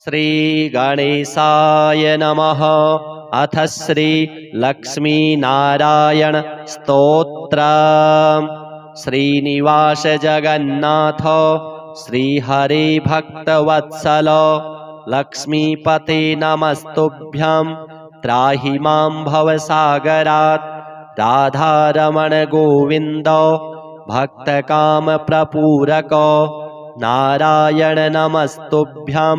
श्रीगणेशाय नमः। अथ श्री लक्ष्मीनारायण स्तोत्र। श्रीनिवास जगन्नाथ श्रीहरे भक्तवत्सल लक्ष्मीपते नमस्तुभ्यं त्राहि मां भवसागरात्। राधारमण गोविन्द भक्तकामप्रपूरक नारायण नमस्तुभ्यं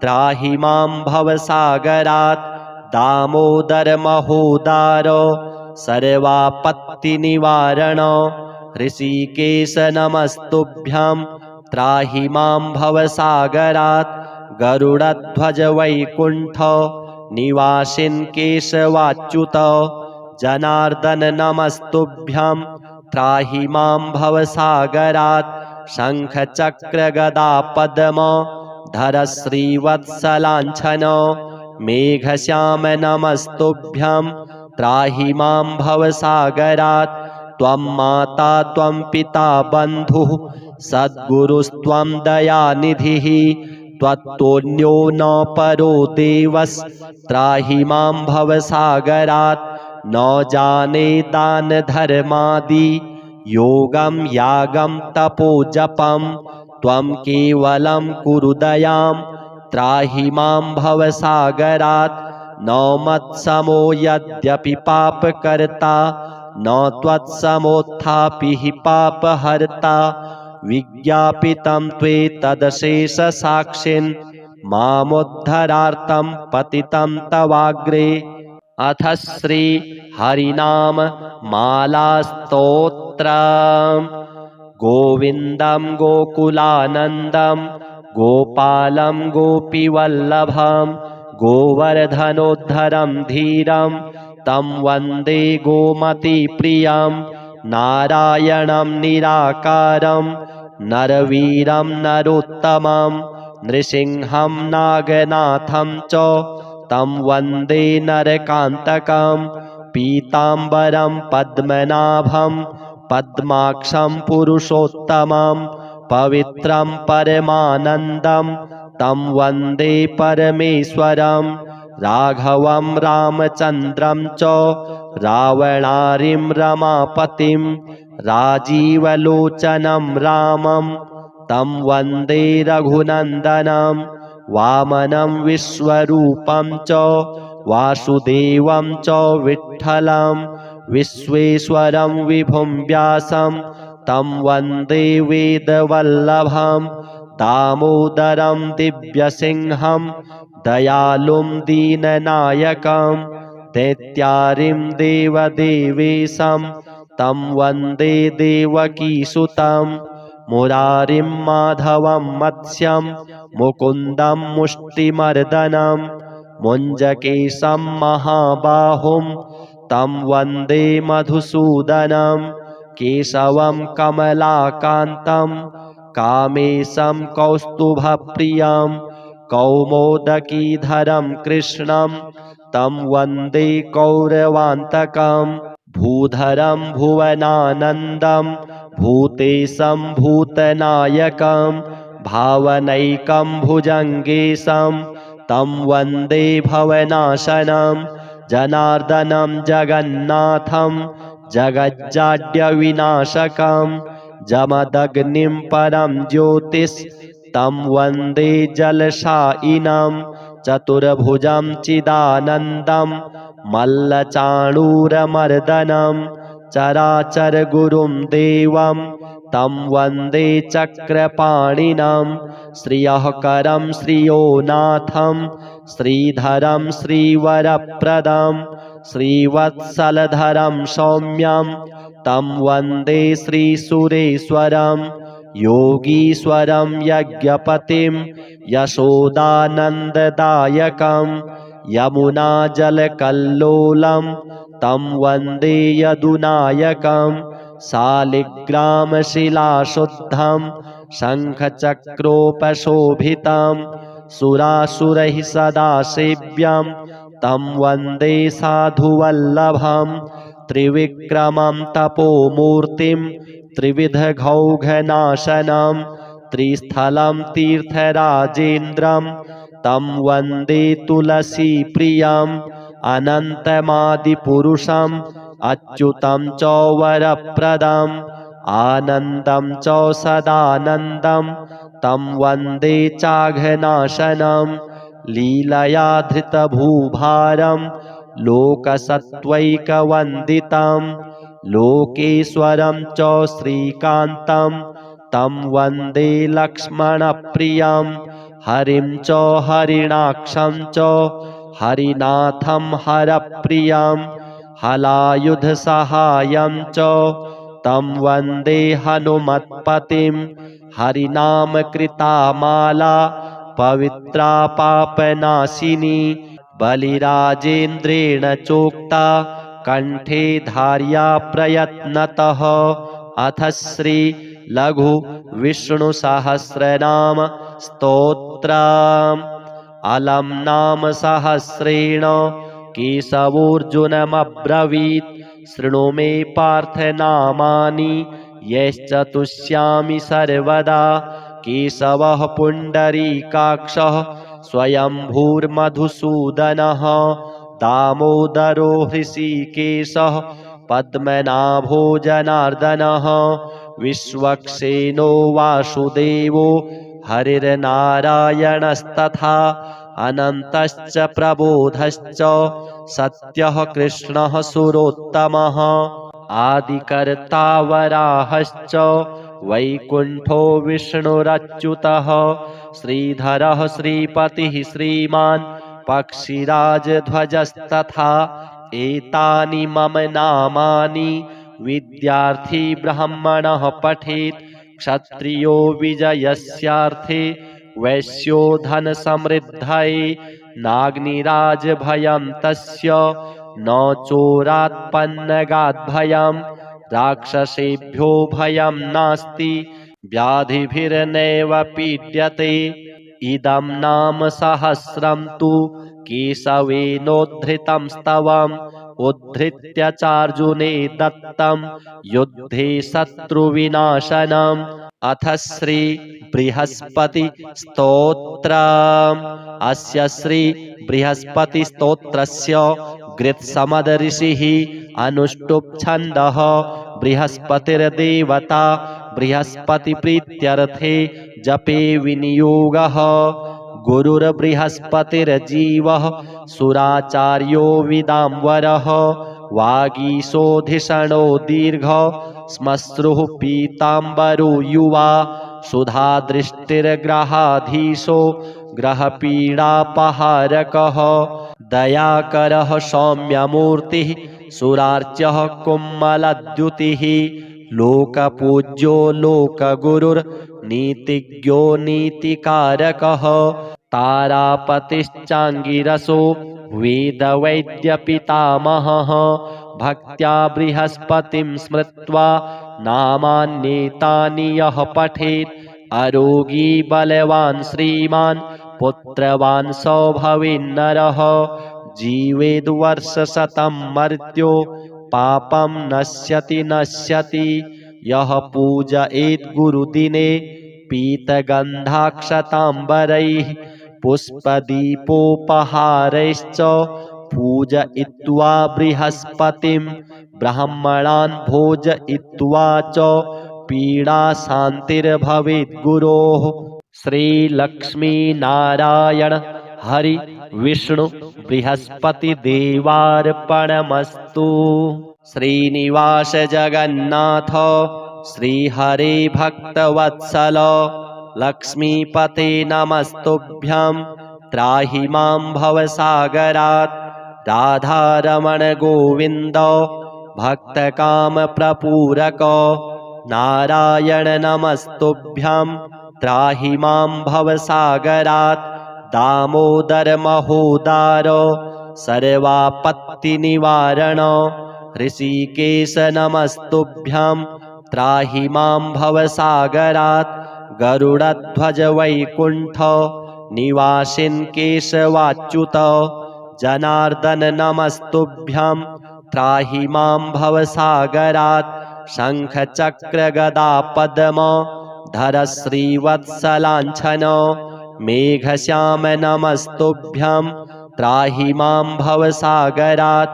त्राहि मां भवसागरात्। दामोदर महोदार सर्वापत्तिनिवारण ऋषिकेश नमस्तुभ्यं त्राहि मां भवसागरात्। गरुडध्वज वैकुण्ठ निवासिन् केशवाच्युत जनार्दन नमस्तुभ्यं त्राहि मां भवसागरात्। शङ्खचक्र गदा पद्म धर श्रीवत्सलाञ्छन मेघश्याम नमस्तुभ्यं त्राहि मां भवसागरात्। त्वं माता त्वं पिता बन्धुः सद्गुरुस्त्वं दयानिधिः त्वत्तुल्यो न परो देवस्त्राहि मां भवसागरात्। न जाने दान धर्मादि योगं यागं तपो जपं त्वं केवलं कुरु दयां त्राहि मां भवसागरात्। न मत्समो यद्यपि पापकर्ता न त्वत्समोत्थापि हि पापहर्ता। विज्ञापितं त्वेतदशेषसाक्षिन् मामुद्धरार्थं पतितं तवाग्रे। अथ श्री हरिनाम मालास्तोत्रम्। गोविन्दं गोकुलानन्दं गोपालं गोपीवल्लभं गोवर्धनोद्धरं धीरं तं वन्दे गोमतीप्रियं। नारायणं निराकारं नरवीरं नरोत्तमं नृसिंहं नागनाथं च तं वन्दे नरकान्तकं। पीताम्बरं पद्मनाभं पद्माक्षं पुरुषोत्तमं पवित्रं परमानन्दं तं वन्दे परमेश्वरं। राघवं रामचन्द्रं च रावणारिं रमापतिं राजीवलोचनं रामं तं वन्दे रघुनन्दनं। वामनं विश्वरूपं च वासुदेवं च विठ्ठलं विश्वेश्वरं विभुं व्यासं तं वन्दे वेदवल्लभं। दामोदरं दिव्यसिंहं दयालुं दीननायकं दैत्यारिं देवदेवेशं तं वन्दे देवकीसुतं। मुरारिं माधवं मत्स्यं मुकुन्दं मुष्टिमर्दनं मुञ्जकेशं महाबाहुं तं वन्दे मधुसूदनं। केशवं कमलाकान्तं कामेशं कौस्तुभप्रियं कौमोदकीधरं कृष्णं तं वन्दे कौरवान्तकं। भूधरं भुवनानन्दं भूतेशं भूतनायकं भावनैकं भुजङ्गेशं तं वन्दे भवनाशनं। जनार्दनं जगन्नाथं जगज्जाड्यविनाशकं जमदग्निं परं ज्योतिस्तं वन्दे जलशायिनं। चतुर्भुजं चिदानन्दं मल्लचाणूरमर्दनं चराचरगुरुं देवं तं वन्दे चक्रपाणिनं। श्रियःकरं श्रियोनाथं श्रीधरं श्रीवरप्रदं श्रीवत्सलधरं सौम्यं तं वन्दे श्रीसुरेश्वरं। योगीश्वरं यज्ञपतिं यशोदानन्ददायकं यमुनाजलकल्लोलं तं वन्दे यदुनायकं। शालिग्रामशिलाशुद्धं शङ्खचक्रोपशोभितं सुरासुरैः सदा सेव्यं तं वन्दे साधुवल्लभं। त्रिविक्रमं तपोमूर्तिं त्रिविधघौघनाशनं त्रिस्थलं तीर्थराजेन्द्रं तं वन्दे तुलसीप्रियम् अनन्तमादिपुरुषम् अच्युतं च वरप्रदम् आनन्दं च सदानन्दं तं वन्दे चाघनाशनं लीलया धृतभूभारं लोकसत्त्वैकवन्दितं लोकेश्वरं च श्रीकान्तं तं वन्दे लक्ष्मणप्रियं हरिं च हरिणाक्षं च हरिनाथं हरप्रियं हलायुधसहायं च तं वन्दे हनुमत्पतिं हरिनामकृता माला पवित्रा पापनाशिनी बलिराजेन्द्रेण चोक्ता कण्ठे धार्या प्रयत्नतः। अथ श्री लघु विष्णु सहस्रनाम स्तोत्रम्। अलम् नाम सहस्रेण केशवोऽर्जुनमब्रवीत् शृणु मे पार्थ नामानि यश्चतुष्यामि सर्वदा। केशवः पुण्डरीकाक्षः स्वयंभूर्मधुसूदनः दामोदरो हृषीकेशः पद्मनाभो जनार्दनः विश्वक्सेनो वासुदेवो हरिर्नारायणस्तथा अनन्तश्च प्रबोधश्च सत्यः कृष्णः सुरोत्तमः आदिकर्ता वराहश्च वैकुण्ठो विष्णुरच्युतः श्रीधरः श्रीपतिः श्रीमान् पक्षिराजध्वजस्तथा एतानि मम नामानि विद्यार्थी ब्राह्मणः पठेत् क्षत्रियो विजयस्यार्थे वैश्यो धनसमृद्धये नाग्निराजभयं तस्य न चोरात्पन्नगाद्भयं राक्षसेभ्यो भयं नास्ति व्याधिभिर्नैव पीड्यते। इदं नाम सहस्रं तु केशवेनोद्धृतं स्तवम् उद्धृत्य चार्जुने दत्तं युद्धे शत्रुविनाशनम्। अथ श्री बृहस्पति स्तोत्रम्। अस्य श्री बृहस्पति स्तोत्रस्य गृत्समद ऋषिः अनुष्टुप् छन्दः। बृहस्पतिर्देवता बृहस्पति प्रीत्यर्थे जपे विनियोगः। गुरुर्बृहस्पतिर्जीवः सुराचार्यो विदाम्बरः वागीशोधिषणो दीर्घ श्मश्रुः पीताम्बरो युवा सुधादृष्टिर्ग्रहाधीशो ग्रहपीडापहारकः दयाकरः सौम्यमूर्तिः सुरार्च्यः कुम्मलद्युतिः लोकपूज्यो लोकगुरुर्नीतिज्ञो नीतिकारकः तारापतिश्चाङ्गिरसो वेदवैद्यपितामहः भक्त्या बृहस्पतिं स्मृत्वा नामान्येतानि यः पठेत् अरोगी बलवान् श्रीमान् पुत्रवान् स भवेन्नरः जीवेद्वर्षशतं मर्त्यो पापं नश्यति यः पूजयेत् गुरुदिने पीतगन्धाक्षताम्बरैः पुष्पदीपोपहारैश्च पूजयित्वा बृहस्पतिं ब्राह्मणान् भोजयित्वा च पीडाशान्तिर्भवेत् गुरोः। श्रीलक्ष्मीनारायण हरि विष्णु बृहस्पतिदेवार्पणमस्तु। श्रीनिवास जगन्नाथ श्रीहरे भक्तवत्सल लक्ष्मीपते नमस्तुभ्यं त्राहि मां भवसागरात्। राधारमण गोविन्द भक्तकामप्रपूरक नारायण नमस्तुभ्यं त्राहि मां भवसागरात्। दामोदर महोदार सर्वापत्तिनिवारण ऋषिकेश नमस्तुभ्यं त्राहि मां भवसागरात्। गरुडध्वज वैकुण्ठ निवासिन् केशवाच्युत जनार्दन नमस्तुभ्यं त्राहि मां भवसागरात्। शङ्खचक्रगदा पद्म धर श्रीवत्सलाञ्छन मेघश्याम नमस्तुभ्यं त्राहि मां भवसागरात्।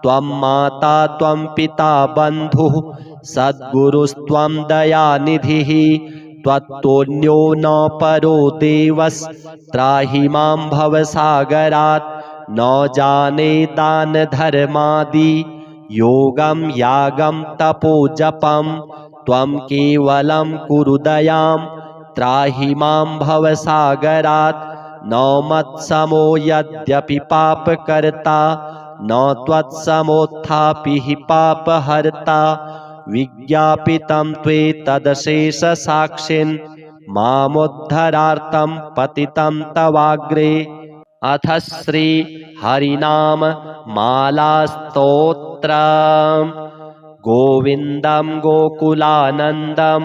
त्वं माता त्वं पिता बन्धुः सद्गुरुस्त्वं दयानिधिः। त्वत्तुल्यो न परो देवस्त्राहि मां भवसागरात्। न जाने दानधर्मादि योगं यागं तपो जपं। त्वं केवलं कुरु दयां त्राहि मां भवसागरात्। न मत्समो यद्यपि पापकर्ता न त्वत्समोत्थापि हि पापहर्ता। विज्ञापितं त्वेतदशेषसाक्षिन् मामुद्धरार्थं पतितं तवाग्रे। अथ श्री हरिनाम मालास्तोत्रम्। गोविन्दं गोकुलानन्दं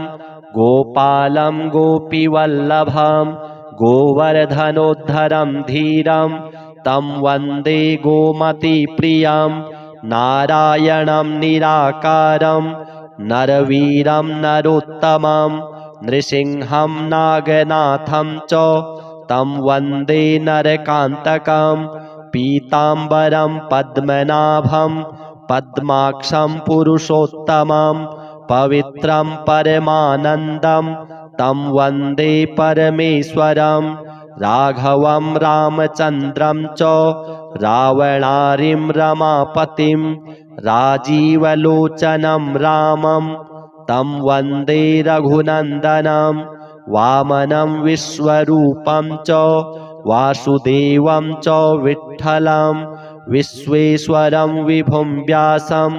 गोपालं गोपीवल्लभं गोवर्धनोद्धरं धीरं तं वन्दे गोमतीप्रियं। नारायणं निराकारं नरवीरं नरोत्तमं नृसिंहं नागनाथं च तं वन्दे नरकान्तकं। पीताम्बरं पद्मनाभं पद्माक्षं पुरुषोत्तमं पवित्रं परमानन्दं तं वन्दे परमेश्वरं। राघवं रामचन्द्रं च रावणारिं रमापतिं राजीवलोचनं रामं तं वन्दे रघुनन्दनं। वामनं विश्वरूपं च वासुदेवं च विठ्ठलं विश्वेश्वरं विभुं व्यासं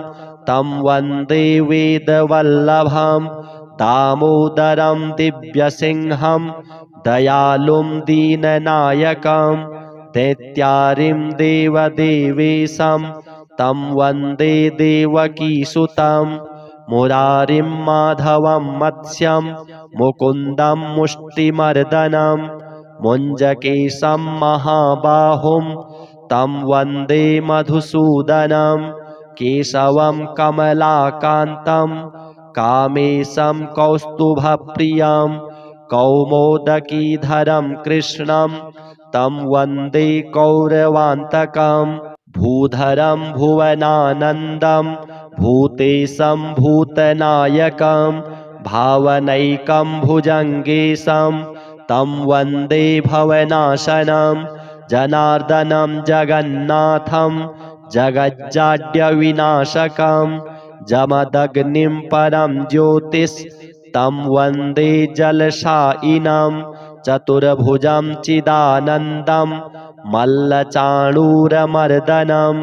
तं वन्दे वेदवल्लभं। दामोदरं दिव्यसिंहं दयालुं दीननायकं दैत्यारिं देवदेवेशं तं वन्दे देवकीसुतं। मुरारिं माधवं मत्स्यं मुकुन्दं मुष्टिमर्दनं मुञ्जकेशं महाबाहुं तं वन्दे मधुसूदनं। केशवं कमलाकान्तं कामेशं कौस्तुभप्रियं कौमोदकीधरं कृष्णं तं वन्दे कौरवान्तकं। भूधरं भुवनानन्दं भूतेशं भूतनायकं भावनैकं भुजङ्गेशं तं वन्दे भवनाशनं। जनार्दनं जगन्नाथं जगज्जाड्यविनाशकं जमदग्निं परं ज्योतिस्तं वन्दे जलशायिनं। चतुर्भुजं चिदानन्दं मल्लचाणूरमर्दनं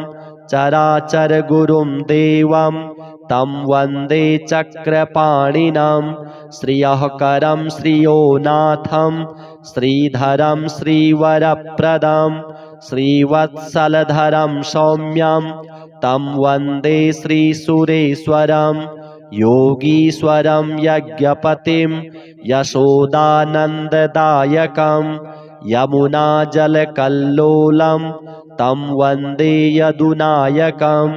चराचरगुरुं देवं तं वन्दे चक्रपाणिनं। श्रियःकरं श्रियोनाथं श्रीधरं श्रीवरप्रदं श्रीवत्सलधरं सौम्यं तं वन्दे श्रीसुरेश्वरं। योगीश्वरं यज्ञपतिं यशोदानन्ददायकं यमुनाजलकल्लोलं तं वन्दे यदुनायकं।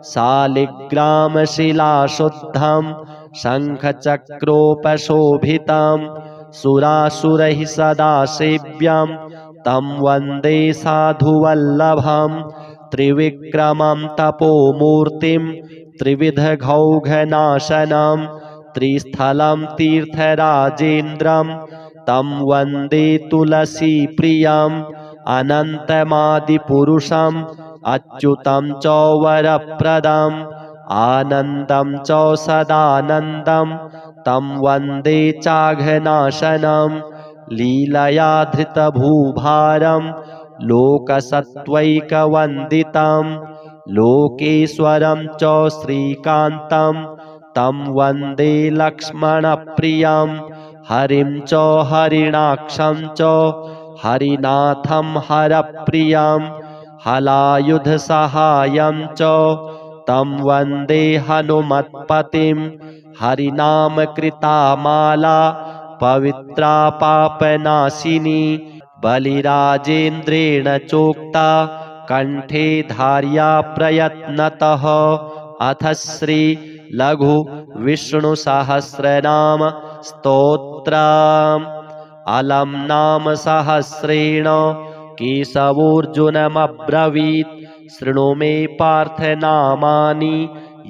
शालिग्रामशिलाशुद्धं शङ्खचक्रोपशोभितं सुरासुरैः सदा सेव्यं तं वन्दे साधुवल्लभं। त्रिविक्रमं तपोमूर्तिं त्रिविधघौघनाशनं त्रिस्थलं तीर्थराजेन्द्रं तं वन्दे तुलसीप्रियम्। अनन्तमादिपुरुषम् अच्युतं च वरप्रदम् आनन्दं च सदानन्दं तं वन्दे चाघनाशनं। लीलया धृतभूभारं लोकसत्त्वैकवन्दितं लोकेश्वरं च श्रीकान्तं तं वन्दे लक्ष्मणप्रियं। हरिं च हरिणाक्षं च हरिनाथं हरप्रियं हलायुधसहायं च तं वन्दे हनुमत्पतिं। हरिनामकृता माला पवित्रा पापनाशिनी बलिराजेन्द्रेण चोक्ता कण्ठे धार्या प्रयत्नतः। अथ श्री लघु विष्णु सहस्रनाम स्तोत्रम्। अलं नाम सहस्रेण केशवोऽर्जुनमब्रवीत् शृणु मे पार्थ नामानि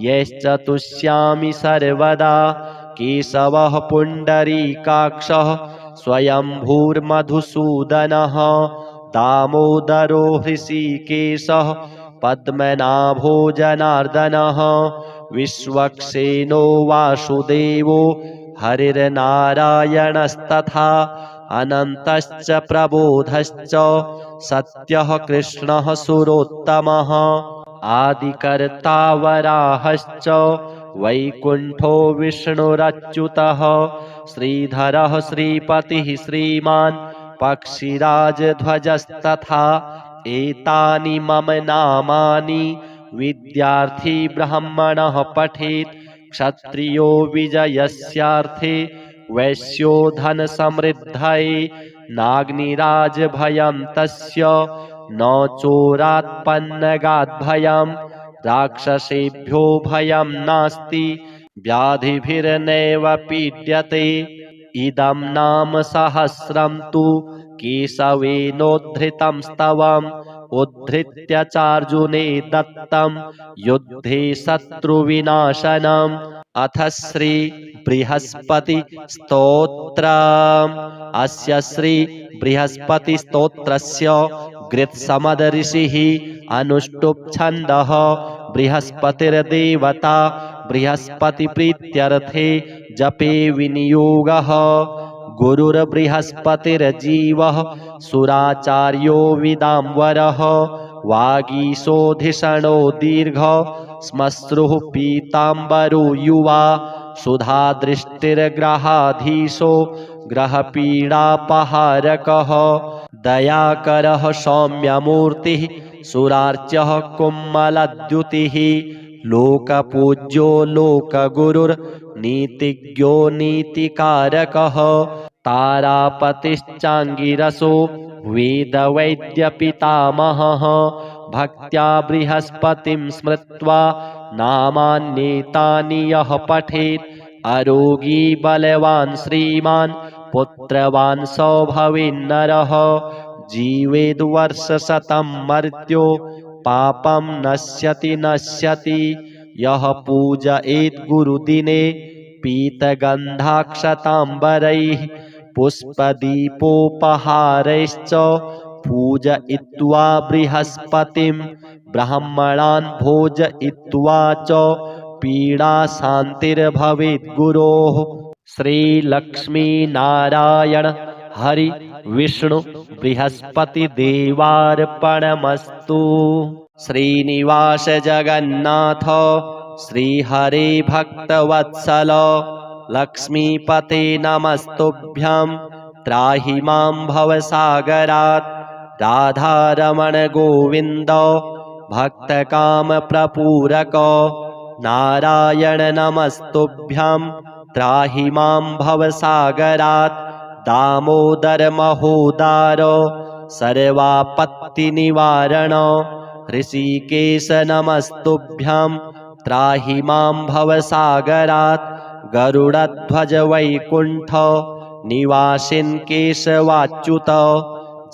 यैश्च तुष्यामि सर्वदा केशवः पुण्डरीकाक्षः स्वयंभूर्मधुसूदनः दामोदरो हृषीकेशः पद्मनाभो जनार्दनः विश्वक्सेनो वासुदेवो हरिर्नारायणस्तथा अनन्तश्च प्रबोधश्च सत्यः कृष्णः सुरोत्तमः आदिकर्ता वराहश्च वैकुण्ठो विष्णुरच्युतः श्रीधरः श्रीपतिः श्रीमान् पक्षिराजध्वजस्तथा एतानि मम नामानि विद्यार्थी ब्राह्मणः पठेत् क्षत्रियो विजयस्यार्थे वैश्यो धनसमृद्धये नाग्निराजभयं तस्य न चोरात्पन्नगाद्भयं राक्षसेभ्यो भयं नास्ति व्याधिभिर्नैव पीड्यते इदं नाम सहस्रं तु केशवेनोद्धृतं स्तवम् उद्धृत्य चार्जुने दत्तं युद्धे शत्रुविनाशनम् अथ श्री बृहस्पति स्तोत्रम् अस्य श्री बृहस्पति स्तोत्रस्य गृत्समद ऋषिः अनुष्टुप् छन्दः बृहस्पतिर्देवता बृहस्पति प्रीत्यर्थे जपे विनियोगः गुरुर्बृहस्पतिर्जीवः सुराचार्यो विदाम्बरः वागीशोधिषणो दीर्घ श्मश्रुः पीताम्बरो युवा सुधादृष्टिर्ग्रहाधीशो ग्रहपीडापहारकः दयाकरः सौम्यमूर्तिः सुरार्च्यः कुम्मलद्युतिः लोकपूज्यो लोकगुरुर्नीतिज्ञो नीतिकारकः तारापतिश्चाङ्गिरसो वेदवैद्यपितामहः भक्त्या बृहस्पतिं स्मृत्वा नामान्येतानि यः पठेत् अरोगी बलवान् श्रीमान् पुत्रवान् स भवेन्नरः जीवेद्वर्षशतं मर्त्यो पापं नश्यति यः पूजयेत् गुरुदिने पीतगन्धाक्षताम्बरैः पुष्पदीपोपहारैश्च पूजयित्वा बृहस्पतिं ब्राह्मणान् भोजयित्वा च पीडाशान्तिर्भवेत् गुरोः। श्रीलक्ष्मीनारायण हरि विष्णु बृहस्पतिदेवार्पणमस्तु। श्रीनिवास जगन्नाथ श्रीहरे भक्तवत्सल लक्ष्मीपते नमस्तुभ्यं त्राहि मां भवसागरात् राधारमण गोविन्द भक्तकामप्रपूरक नारायण नमस्तुभ्यं त्राहि मां भवसागरात् दामोदर महोदार सर्वापत्तिनिवारण ऋषिकेश नमस्तुभ्यं त्राहि मां भवसागरात् गरुडध्वज वैकुण्ठ निवासिन् केशवाच्युत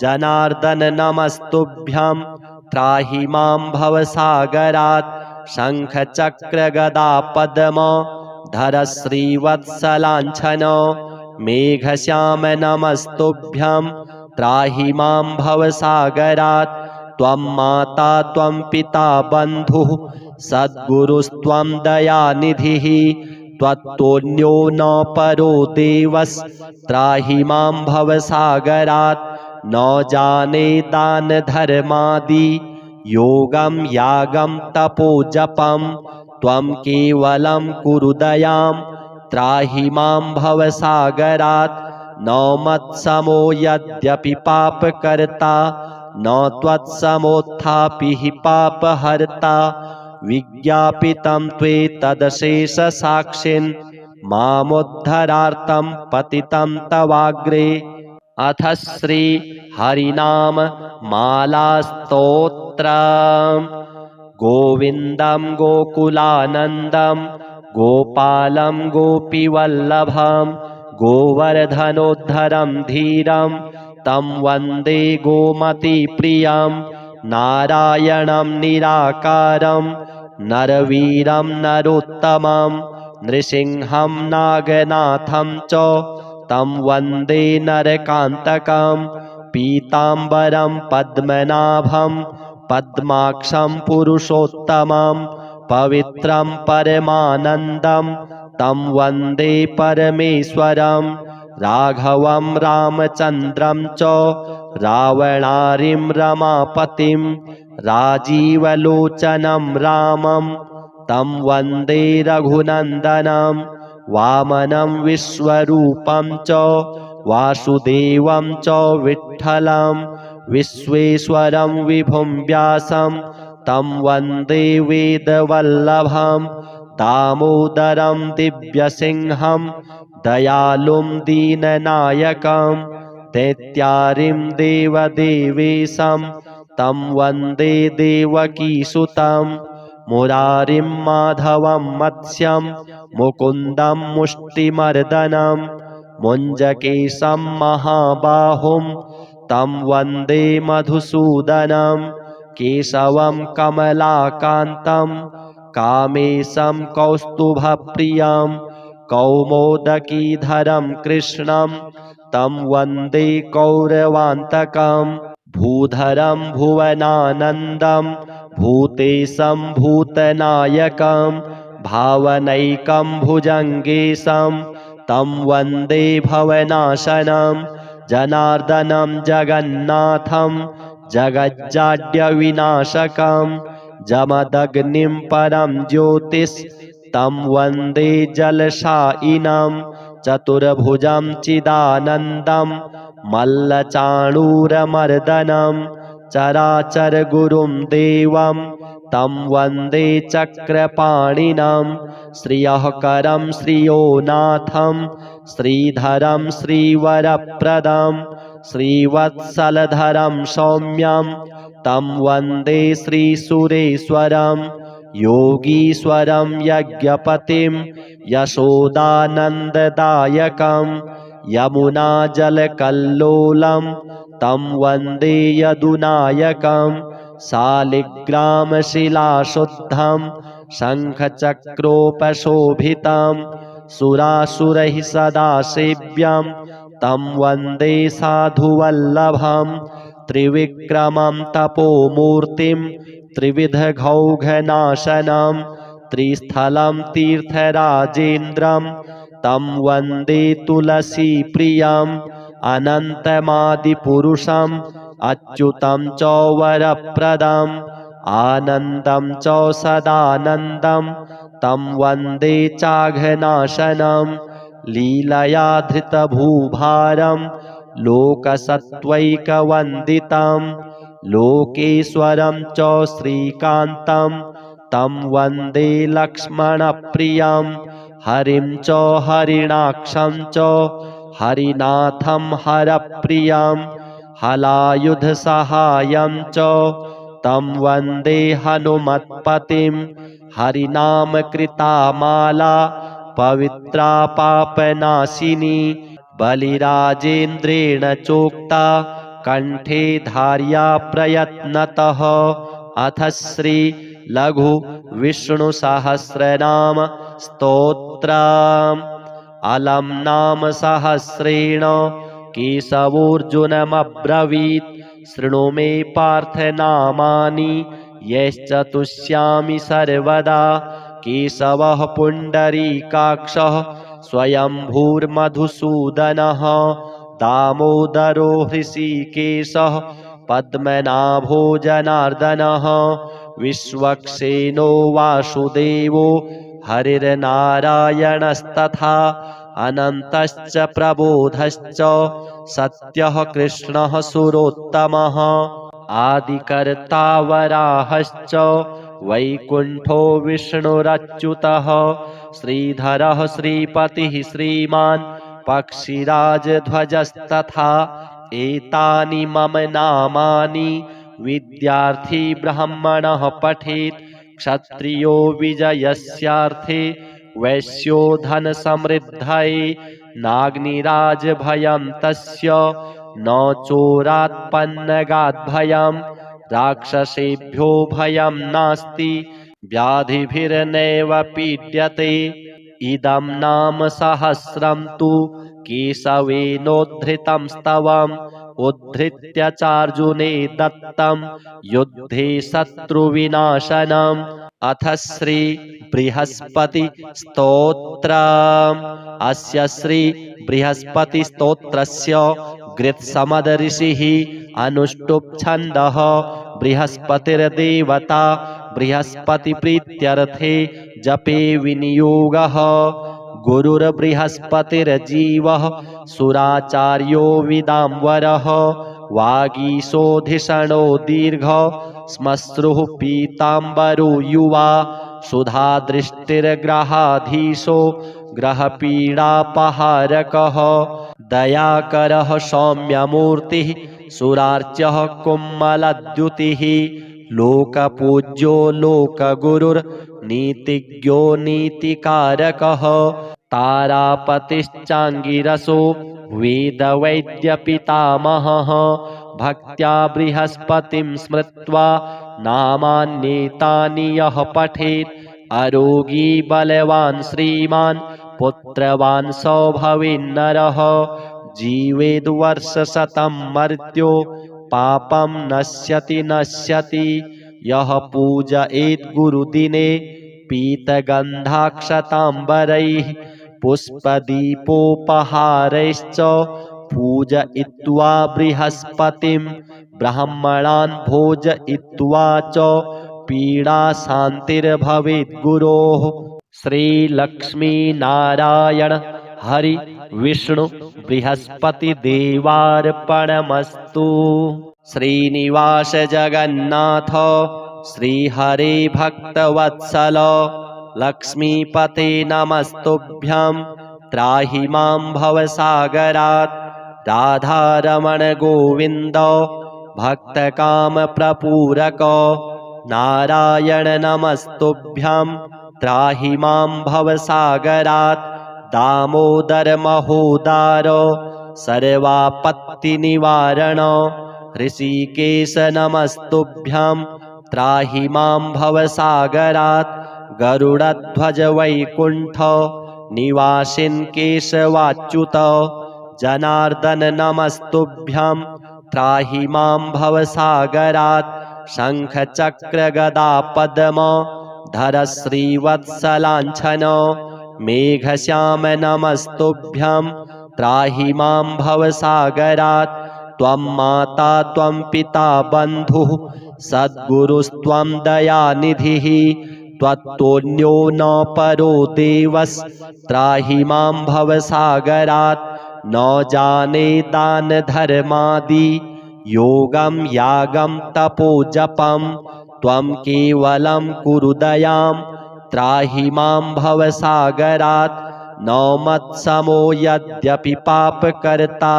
जनार्दन नमस्तुभ्यं त्राहि मां भवसागरात् शङ्खचक्रगदा पद्म धर श्रीवत्सलाञ्छन मेघश्याम नमस्तुभ्यं त्राहि मां भवसागरात् त्वं माता त्वं पिता बन्धुः सद्गुरुस्त्वं दयानिधिः त्वत्तुल्यो न परो देवस्त्राहि मां भवसागरात् न जाने दान धर्मादि योगं यागं तपो जपं त्वं केवलं कुरु दयां त्राहि मां भवसागरात् न मत्समो यद्यपि पापकर्ता न त्वत्समोत्थापि हि पापहर्ता विज्ञापितं त्वेतदशेषसाक्षिन् मामुद्धरार्थं पतितं तवाग्रे। अथ श्री हरिनाम मालास्तोत्रम् गोविन्दं गोकुलानन्दं गोपालं गोपीवल्लभं गोवर्धनोद्धरं धीरं तं वन्दे गोमतीप्रियं नारायणं निराकारं नरवीरं नरोत्तमं नृसिंहं नागनाथं च तं वन्दे नरकान्तकं पीताम्बरं पद्मनाभं पद्माक्षं पुरुषोत्तमं पवित्रं परमानन्दं तं वन्दे परमेश्वरं राघवं रामचन्द्रं च रावणारिं रमापतिं राजीवलोचनं रामं तं वन्दे रघुनन्दनं वामनं विश्वरूपं च वासुदेवं च विठ्ठलं विश्वेश्वरं विभुं व्यासं तं वन्दे वेदवल्लभं दामोदरं दिव्यसिंहं दयालुं दीननायकं दैत्यारिं देवदेवेशं तं वन्दे देवकीसुतं मुरारिं माधवं मत्स्यं मुकुन्दं मुष्टिमर्दनं मुञ्जकेशं महाबाहुं तं वन्दे मधुसूदनं केशवं कमलाकान्तं कामेशं कौस्तुभप्रियं कौमोदकीधरं कृष्णं तं वन्दे कौरवान्तकं भूधरं भुवनानन्दं भूतेशं भूतनायकं भावनैकं भुजङ्गेशं तं वन्दे भवनाशनं जनार्दनं जगन्नाथं जगज्जाड्यविनाशकं जमदग्निं परं ज्योतिस्तं वन्दे जलशायिनं चतुर्भुजं चिदानन्दं मल्लचाणूरमर्दनं चराचरगुरुं देवं तं वन्दे चक्रपाणिनं श्रियःकरं श्रियोनाथं श्रीधरं श्रीवरप्रदं श्रीवत्सलधरं सौम्यं तं वन्दे श्रीसुरेश्वरं योगीश्वरं यज्ञपतिं यशोदानन्ददायकं यमुनाजलकल्लोलं तं वन्दे यदुनायकं शालिग्रामशिलाशुद्धं शङ्खचक्रोपशोभितं सुरासुरैः सदा सेव्यं तं वन्दे साधुवल्लभं त्रिविक्रमं तपोमूर्तिं त्रिविधघौघनाशनं त्रिस्थलं तीर्थराजेन्द्रं तं वन्दे तुलसीप्रियम् अनन्तमादिपुरुषम् अच्युतं च वरप्रदम् आनन्दं च सदानन्दं तं वन्दे चाघनाशनं लीलया धृतभूभारं लोकसत्त्वैकवन्दितं लोकेश्वरं च श्रीकान्तं तं वन्दे लक्ष्मणप्रियं हरिं च हरिणाक्षं च हरिनाथं हरप्रियं हलायुधसहायं च तं वन्दे हनुमत्पतिं हरिनामकृतामाला पवित्रा पापनाशिनी बलिराजेन्द्रेण चोक्ता कण्ठे धार्या प्रयत्नतः। अथ श्री लघु विष्णु सहस्रनाम स्तोत्रम्। अलम नाम सहस्रेण केशवोऽर्जुनमब्रवीत् शृणु मे पार्थ नामानि यश्चतुष्यामि सर्वदा। केशवः पुण्डरीकाक्षः स्वयंभूर्मधुसूदनः दामोदरो हृषीकेशः पद्मनाभो जनार्दनः विश्वक्सेनो वासुदेवो हरिर्नारायणस्तथा अनन्तश्च प्रबोधश्च सत्यः कृष्णः सुरोत्तमः आदिकर्ता वराहश्च वैकुण्ठो विष्णुरच्युतः श्रीधरः श्रीपतिः श्रीमान् पक्षिराजध्वजस्तथा एतानि मम नामानि विद्यार्थी ब्राह्मणः पठेत् क्षत्रियो विजयस्यार्थे वैश्यो धनसमृद्धये नाग्निराजभयं तस्य न चोरात्पन्नगाद्भयं राक्षसेभ्यो भयं नास्ति व्याधिभिर्नैव पीड्यते इदं नाम सहस्रं तु केशवेनोद्धृतं स्तवम् उद्धृत्य चार्जुने दत्तं युद्धे शत्रुविनाशनम् अथ श्री बृहस्पति स्तोत्रम् अस्य श्री बृहस्पति स्तोत्रस्य गृत्समद ऋषिः अनुष्टुप् छन्दः बृहस्पतिर्देवता बृहस्पति प्रीत्यर्थे जपे विनियोगः गुरुर्बृहस्पतिर्जीवः सुराचार्यो विदाम्बरः वागीशोधिषणो दीर्घ श्मश्रुः पीताम्बरो युवा सुधादृष्टिर्ग्रहाधीशो ग्रहपीडापहारकः दयाकरः सौम्यमूर्तिः सुरार्चः कुम्मलद्युतिः लोकपूज्यो लोकगुरुर्नीतिज्ञो नीतिकारकः तारापतिश्चाङ्गिरसो वेदवैद्यपितामहः भक्त्या बृहस्पतिं स्मृत्वा नामान्येतानि यः पठेत् अरोगी बलवान् श्रीमान् पुत्रवान् स भवेन्नरः जीवेद्वर्षशतं मर्त्यो पापं नश्यति यः पूजयेत् गुरुदिने पीतगन्धाक्षताम्बरैः पुष्पदीपोपहारैश्च पूजयित्वा बृहस्पतिं ब्राह्मणान् भोजयित्वा च पीडाशान्तिर्भवेत् गुरोः। श्रीलक्ष्मीनारायण हरि विष्णु बृहस्पतिदेवार्पणमस्तु। श्रीनिवास जगन्नाथ श्रीहरे भक्तवत्सल लक्ष्मीपते नमस्तुभ्यं त्राहि मां भवसागरात् राधारमण गोविन्द भक्तकामप्रपूरक नारायण नमस्तुभ्यं त्राहि मां भवसागरात् दामोदर महोदार सर्वापत्तिनिवारण ऋषिकेश नमस्तुभ्यं त्राहि मां भवसागरात् गरुडध्वज वैकुण्ठ निवासिन् केशवाच्युत जनार्दन नमस्तुभ्यं त्राहि मां भवसागरात् शङ्खचक्रगदा पद्म धर श्रीवत्सलाञ्छन मेघश्याम नमस्तुभ्यं त्राहि मां भवसागरात् त्वं माता त्वं पिता बन्धुः सद्गुरुस्त्वं दयानिधिः त्वत्तोऽन्यो न परो देवस्त्राहि मां भवसागरात् न जाने दान धर्मादि योगं यागं तपो जपं त्वं केवलं कुरु दयां त्राहि मां भवसागरात् न मत्समो यद्यपि पापकर्ता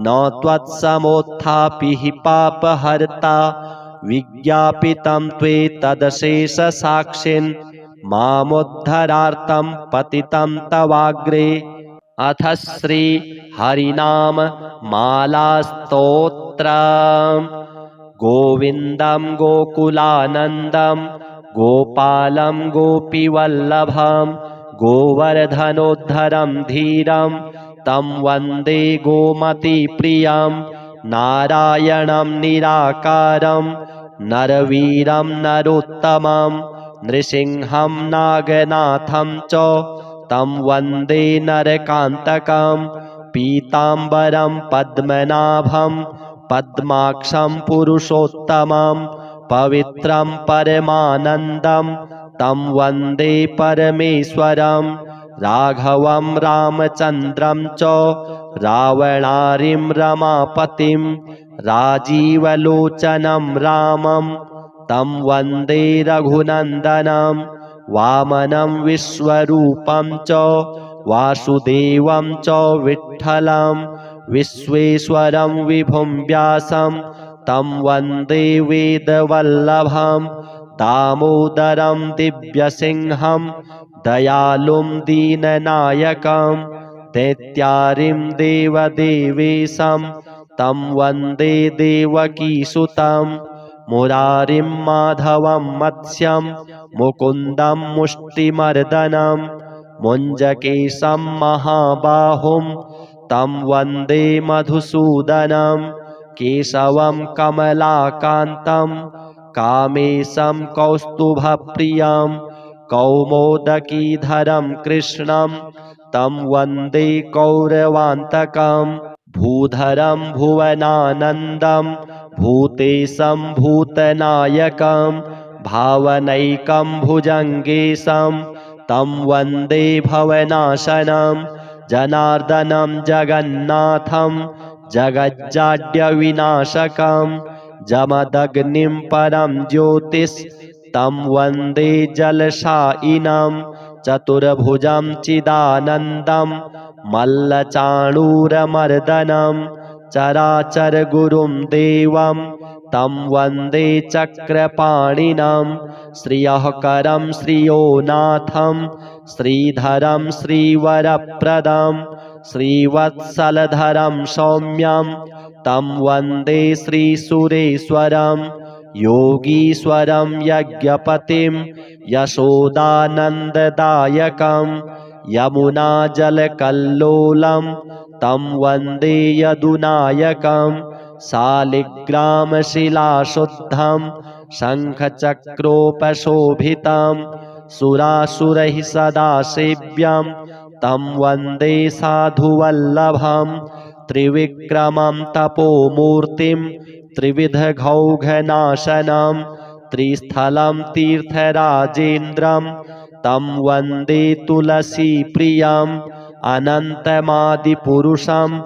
न त्वत्समोत्थापि हि पापहर्ता विज्ञापितं त्वेतदशेषसाक्षिन् मामुद्धरार्थं पतितं तवाग्रे। अथ श्री हरिनाम मालास्तोत्रम् गोविन्दं गोकुलानन्दं गोपालं गोपीवल्लभं गोवर्धनोद्धरं धीरं तं वन्दे गोमतीप्रियं नारायणं निराकारं नरवीरं नरोत्तमं नृसिंहं नागनाथं च तं वन्दे नरकान्तकं पीताम्बरं पद्मनाभं पद्माक्षं पुरुषोत्तमं पवित्रं परमानन्दं तं वन्दे परमेश्वरं राघवं रामचन्द्रं च रावणारिं रमापतिं राजीवलोचनं रामं तं वन्दे रघुनन्दनं वामनं विश्वरूपं च वासुदेवं च विठ्ठलं विश्वेश्वरं विभुं व्यासं तं वन्दे वेदवल्लभं दामोदरं दिव्यसिंहं दयालुं दीननायकं दैत्यारिं देवदेवेशं तं वन्दे देवकीसुतं मुरारिं माधवं मत्स्यं मुकुन्दं मुष्टिमर्दनं मुञ्जकेशं महाबाहुं तं वन्दे मधुसूदनं केशवं कमलाकान्तं कामेशं कौस्तुभप्रियं कौमोदकीधरं कृष्णं तं वन्दे कौरवान्तकं भूधरं भुवनानन्दं भूतेशं भूतनायकं भावनैकं भुजङ्गेशं तं वन्दे भवनाशनं जनार्दनं जगन्नाथं जगज्जाड्यविनाशकं जमदग्निं परं ज्योतिस्तं वन्दे जलशायिनं चतुर्भुजं चिदानन्दं मल्लचाणूरमर्दनं चराचरगुरुं देवं तं वन्दे चक्रपाणिनं श्रियःकरं श्रियोनाथं श्रीधरं श्रीवरप्रदं श्रीवत्सलधरं सौम्यं तं वन्दे श्रीसुरेश्वरं योगीश्वरं यज्ञपतिं यशोदानन्ददायकं यमुनाजलकल्लोलं तं वन्दे यदुनायकं शालिग्रामशिलाशुद्धं शङ्खचक्रोपशोभितं सुरासुरैः सदा सेव्यं तं वन्दे साधुवल्लभं त्रिविक्रमं तपोमूर्तिं त्रिविधघौघनाशनं त्रिस्थलं तीर्थराजेन्द्रं तं वन्दे तुलसीप्रियम् अनन्तमादिपुरुषम्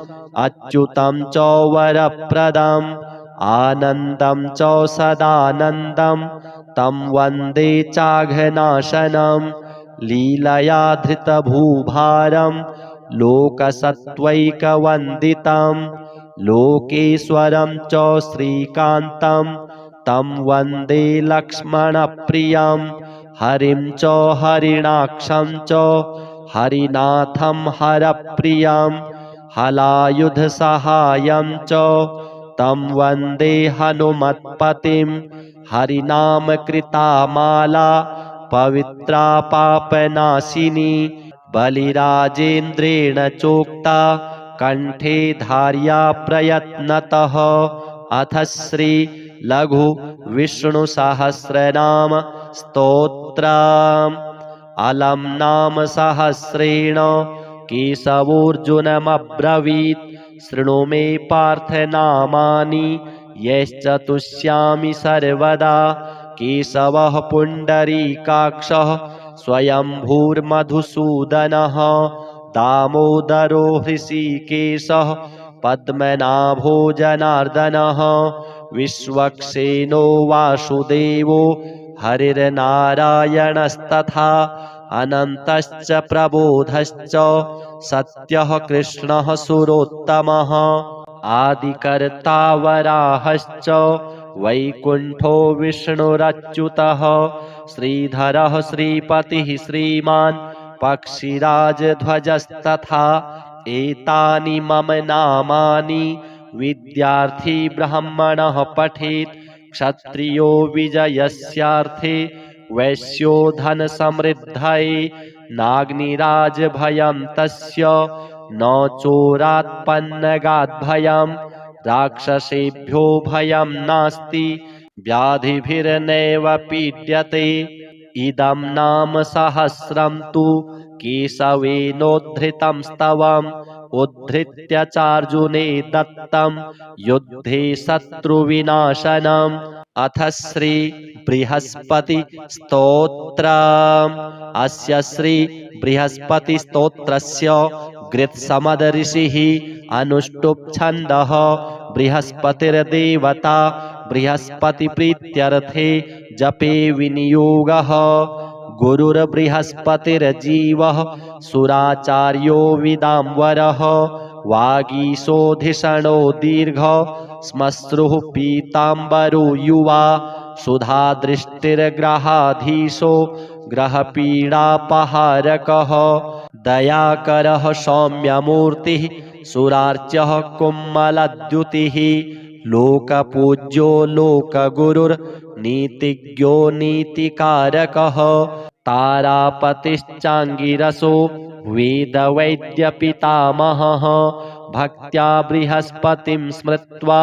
अच्युतं च वरप्रदम् आनन्दं च सदानन्दं तं वन्दे चाघनाशनं लीलया धृतभूभारं लोकसत्त्वैकवन्दितं लोकेश्वरं च श्रीकान्तं तं वन्दे लक्ष्मणप्रियं हरिं च हरिणाक्षं च हरिनाथं हरप्रियं हलायुधसहायं च तं वन्दे हनुमत्पतिं हरिनामकृता माला पवित्रा पापनाशिनी बलिराजेन्द्रेण चोक्ता कण्ठे धार्या प्रयत्नतः अथ श्री लघु विष्णुसहस्रनाम स्तोत्रम् अलम नाम सहस्रेण केशवोऽर्जुनमब्रवीत् शृणु मे पार्थ नामानि यश्चतुष्यामि सर्वदा केशवः पुण्डरीकाक्षः स्वयंभूर्मधुसूदनः दामोदरो हृषीकेशः पद्मनाभो जनार्दनः विश्वक्सेनो वासुदेवो हरिर्नारायणस्तथा अनन्तश्च प्रबोधश्च सत्यः कृष्णः सुरोत्तमः आदिकर्ता वराहश्च वैकुण्ठो विष्णुरच्युतः श्रीधरः श्रीपतिः श्रीमान् पक्षिराजध्वजस्तथा एतानि मम नामानि विद्यार्थी ब्राह्मणः पठेत् क्षत्रियो विजयस्यार्थे वैश्यो धनसमृद्धये नाग्निराजभयं तस्य न चोरात्पन्नगाद्भयं राक्षसेभ्यो भयं नास्ति व्याधिभिर्नैव पीड्यते इदं नाम सहस्रं तु केशवेनोद्धृतं स्तवम् उद्धृत्य चार्जुने दत्तं युद्धे शत्रुविनाशनम् अथ श्री बृहस्पति स्तोत्रम् अस्य श्री बृहस्पति स्तोत्रस्य गृत्समद ऋषिः अनुष्टुप् छन्दः बृहस्पतिर्देवता बृहस्पति प्रीत्यर्थे जपे विनियोगः गुरुर्बृहस्पतिर्जीवः सुराचार्यो विदाम्बरः वागीशोधिषणो दीर्घ श्मश्रुः पीताम्बरो युवा सुधादृष्टिर्ग्रहाधीशो ग्रहपीडापहारकः दयाकरः सौम्यमूर्तिः सुरार्च्यः कुम्मलद्युतिः लोकपूज्यो लोकगुरुर्नीतिज्ञो नीतिकारकः तारापतिश्चाङ्गिरसो वेदवैद्यपितामहः भक्त्या बृहस्पतिं स्मृत्वा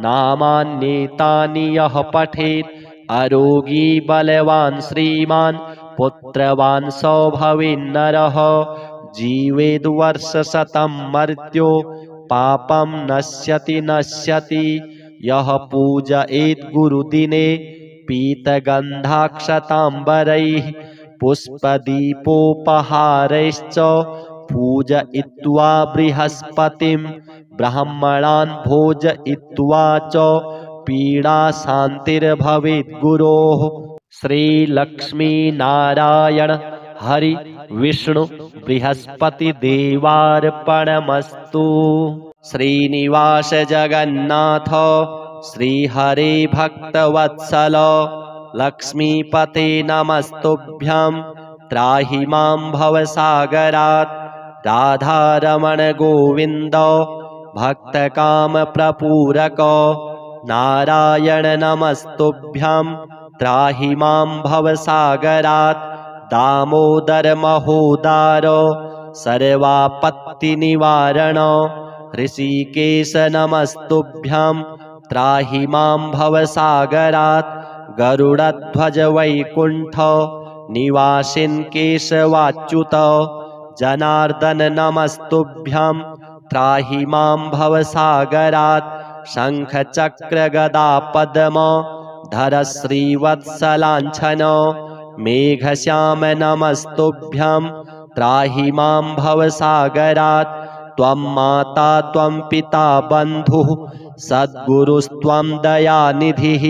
नामान्येतानि यः पठेत् अरोगी बलवान् श्रीमान् पुत्रवान् सो भवेन्नरः जीवेद्वर्षशतं मर्त्यो पापं नश्यति यः पूजयेत् गुरुदिने पीतगन्धाक्षताम्बरैः पुष्पदीपोपहारैश्च पूजयित्वा बृहस्पतिं ब्राह्मणान् भोजयित्वा च पीडाशान्तिर्भवेत् गुरोः। श्रीलक्ष्मीनारायण हरि विष्णु बृहस्पतिदेवार्पणमस्तु। श्रीनिवास जगन्नाथ श्रीहरे भक्तवत्सल लक्ष्मीपते नमस्तुभ्यं त्राहि मां भवसागरात्। राधारमण गोविन्द भक्तकामप्रपूरक नारायण नमस्तुभ्यं त्राहि मां भवसागरात्। दामोदर महोदार सर्वापत्तिनिवारण ऋषिकेश नमस्तुभ्यं त्राहि मां भवसागरात्। गरुडध्वज वैकुण्ठ निवासिन् केशवाच्युत जनार्दन नमस्तुभ्यं त्राहि मां भवसागरात्। शङ्खचक्रगदा पद्म धर श्रीवत्सलाञ्छन मेघश्याम नमस्तुभ्यं त्राहि मां भवसागरात्। त्वं माता त्वं पिता बन्धुः सद्गुरुस्त्वं दयानिधिः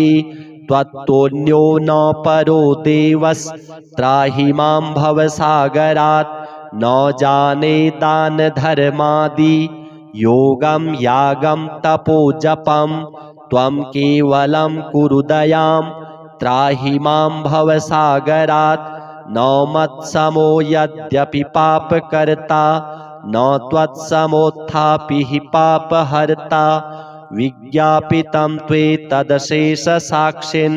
त्वत्तुल्यो न परो देवस्त्राहि मां भवसागरात्। न जाने दान धर्मादि योगं यागं तपो जपं त्वं केवलं कुरु दयां त्राहि मां भवसागरात्। न मत्समो यद्यपि पापकर्ता न त्वत्समोत्थापि हि पापहर्ता विज्ञापितं त्वेतदशेषसाक्षिन्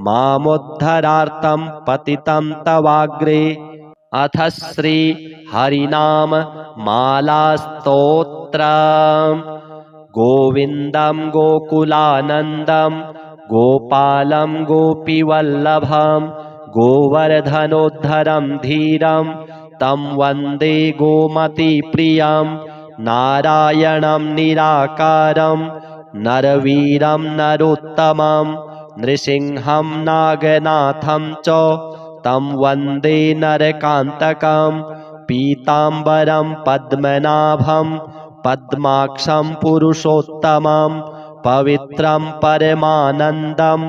मामुद्धरार्थं पतितं तवाग्रे। अथ श्री हरिनाम मालास्तोत्रम्। गोविन्दं गोकुलानन्दं गोपालं गोपीवल्लभं गोवर्धनोद्धरं धीरं तं वन्दे गोमतीप्रियं। नारायणं निराकारं नरवीरं नरोत्तमं नृसिंहं नागनाथं च तं वन्दे नरकान्तकं। पीताम्बरं पद्मनाभं पद्माक्षं पुरुषोत्तमं पवित्रं परमानन्दं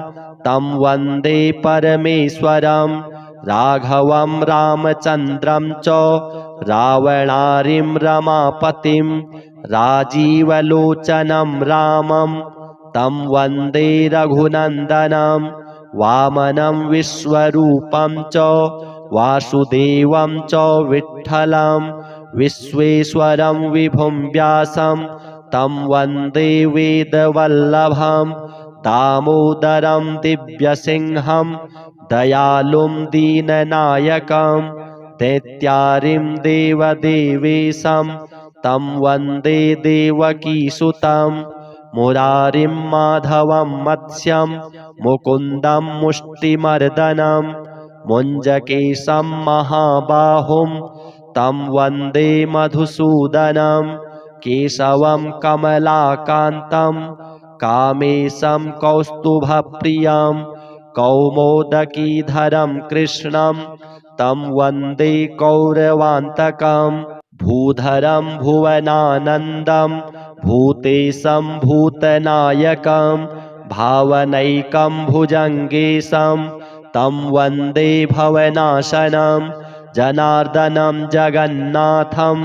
तं वन्दे परमेश्वरं। राघवं रामचन्द्रं च रावणारिं रमापतिं राजीवलोचनं रामं तं वन्दे रघुनन्दनं। वामनं विश्वरूपं च वासुदेवं च विठ्ठलं विश्वेश्वरं विभुं व्यासं तं वन्दे वेदवल्लभं। दामोदरं दिव्यसिंहं दयालुं दीननायकं दैत्यारिं देवदेवेशं तं वन्दे देवकीसुतं। मुरारिं माधवं मत्स्यं मुकुन्दं मुष्टिमर्दनं मुञ्जकेशं महाबाहुं तं वन्दे मधुसूदनं। केशवं कमलाकान्तं कामेशं कौस्तुभप्रियं कौमोदकीधरं कृष्णं तं वन्दे कौरवान्तकं। भूधरं भुवनानन्दं भूतेशं भूतनायकं भावनैकं भुजङ्गेशं तं वन्दे भवनाशनं। जनार्दनं जगन्नाथं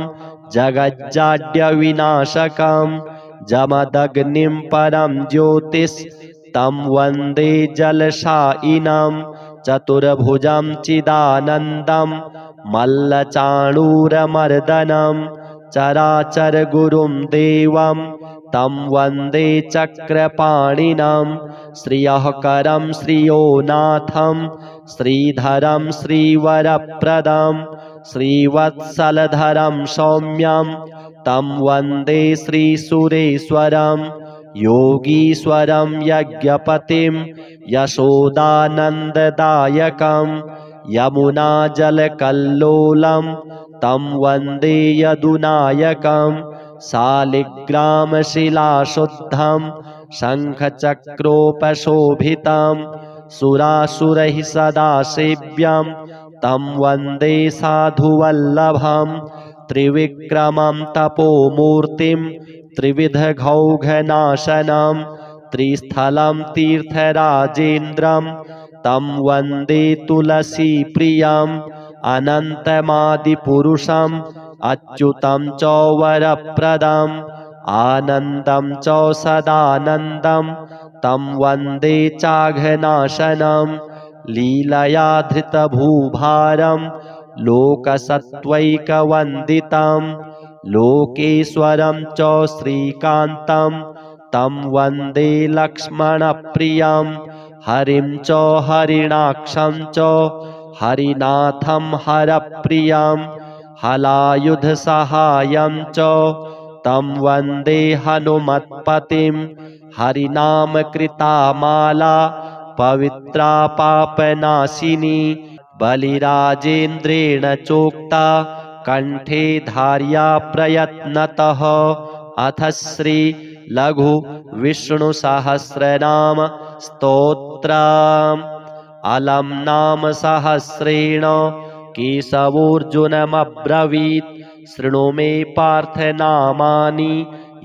जगज्जाड्यविनाशकं जमदग्निं परं ज्योतिस् तं वन्दे जलशायिनं। चतुर्भुजं चिदानन्दं मल्लचाणूरमर्दनं चराचरगुरुं देवं तं वन्दे चक्रपाणिनं श्रियःकरं श्रियोनाथं श्रीधरं श्रीवरप्रदं श्रीवत्सलधरं सौम्यं तं वन्दे श्रीसुरेश्वरं योगीश्वरं यज्ञपतिं यशोदानन्ददायकं यमुनाजलकल्लोलं तं वन्दे यदुनायकं शालिग्रामशिलाशुद्धं शङ्खचक्रोपशोभितं सुरासुरैः सदा सेव्यं तं वन्दे साधुवल्लभं त्रिविक्रमं तपोमूर्तिं त्रिविधघौघनाशनं त्रिस्थलं तीर्थराजेन्द्रं तं वन्दे तुलसीप्रियम् अनन्तमादिपुरुषम् अच्युतं च वरप्रदम् आनन्दं च सदानन्दं तं वन्दे चाघनाशनं लीलया धृतभूभारं लोकसत्त्वैकवन्दितं लोकेश्वरं च श्रीकान्तं तं वन्दे लक्ष्मणप्रियं हरिं च हरिणाक्षं च हरिनाथं हरप्रियं हलायुधसहायं च तं वन्दे हनुमत्पतिं हरिनामकृतामाला पवित्रा पापनाशिनी बलिराजेन्द्रेण चोक्ता कण्ठे धार्या प्रयत्नतः अथ श्री लघु विष्णुसहस्रनाम स्तोत्रम् अलम नाम सहस्रेण केशवोऽर्जुनमब्रवीत् शृणु मे पार्थ नामानि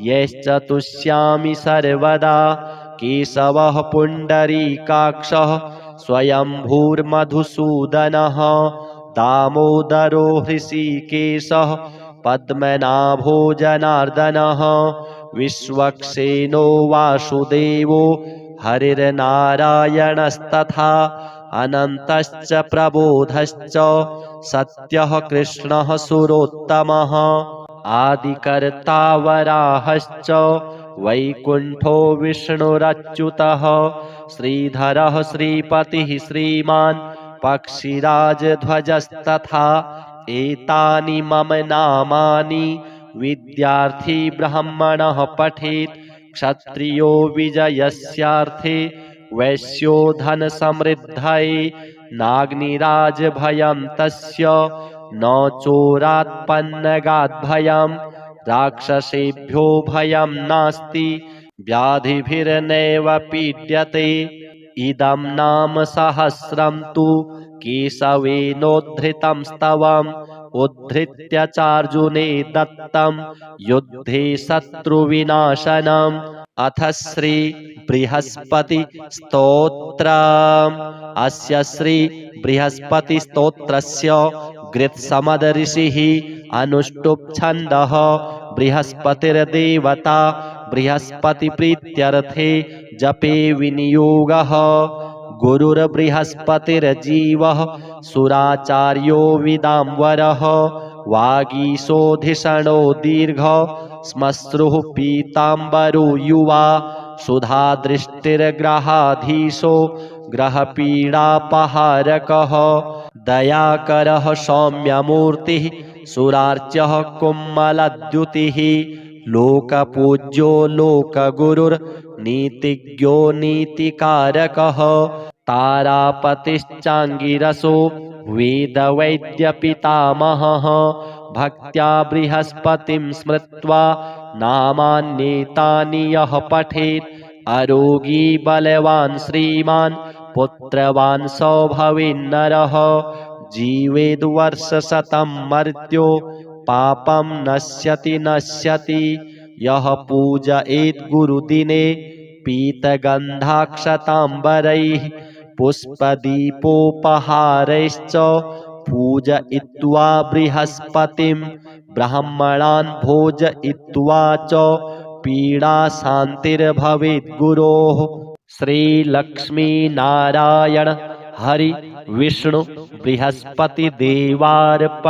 यश्चतुष्यामि सर्वदा केशवः पुण्डरीकाक्षः स्वयंभूर्मधुसूदनः दामोदरो हृषीकेशः पद्मनाभो जनार्दनः विश्वक्सेनो वासुदेवो हरिर्नारायणस्तथा अनन्तश्च प्रबोधश्च सत्यः कृष्णः सुरोत्तमः आदिकर्ता वराहश्च वैकुण्ठो विष्णुरच्युतः श्रीधरः श्रीपतिः श्रीमान् पक्षिराजध्वजस्तथा एतानि मम नामानि विद्यार्थी ब्राह्मणः पठेत् क्षत्रियो विजयस्यार्थे वैश्यो धनसमृद्धये नाग्निराजभयं तस्य न चोरात्पन्नगाद्भयं राक्षसेभ्यो भयं नास्ति व्याधिभिर्नैव पीड्यते इदं नाम सहस्रं तु केशवेनोद्धृतं स्तवम् उद्धृत्य चार्जुने दत्तं युद्धे शत्रुविनाशनम् अथ श्री बृहस्पति स्तोत्रम् अस्य श्री बृहस्पति स्तोत्रस्य गृत्समद ऋषिः अनुष्टुप् छन्दः बृहस्पतिर्देवता बृहस्पति प्रीत्यर्थे जपे विनियोगः गुरुर्बृहस्पतिर्जीवः सुराचार्यो विदाम्बरः वागीशोधिषणो दीर्घ श्मश्रुः पीताम्बरो युवा सुधादृष्टिर्ग्रहाधीशो ग्रहपीडापहारकः दयाकरः सौम्यमूर्तिः सुरार्च्यः कुम्मलद्युतिः लोकपूज्यो लोकगुरुर्नीतिज्ञो नीतिकारकः तारापतिश्चाङ्गिरसो वेदवैद्यपितामहः भक्त्या बृहस्पतिं स्मृत्वा नामान्येतानि यः पठेत् अरोगी बलवान् श्रीमान् पुत्रवान् स भवेन्नरः जीवेद्वर्षशतं मर्त्यो पापं नश्यति यः पूजयेत् गुरुदिने पीतगन्धाक्षताम्बरैः पुष्पदीपोपहारैश्च पूजयित्वा बृहस्पतिं ब्राह्मणान् भोजयित्वा च पीडाशान्तिर्भवेत् गुरोः। श्रीलक्ष्मीनारायण हरि विष्णु बृहस्पति देवार्पणमस्तु।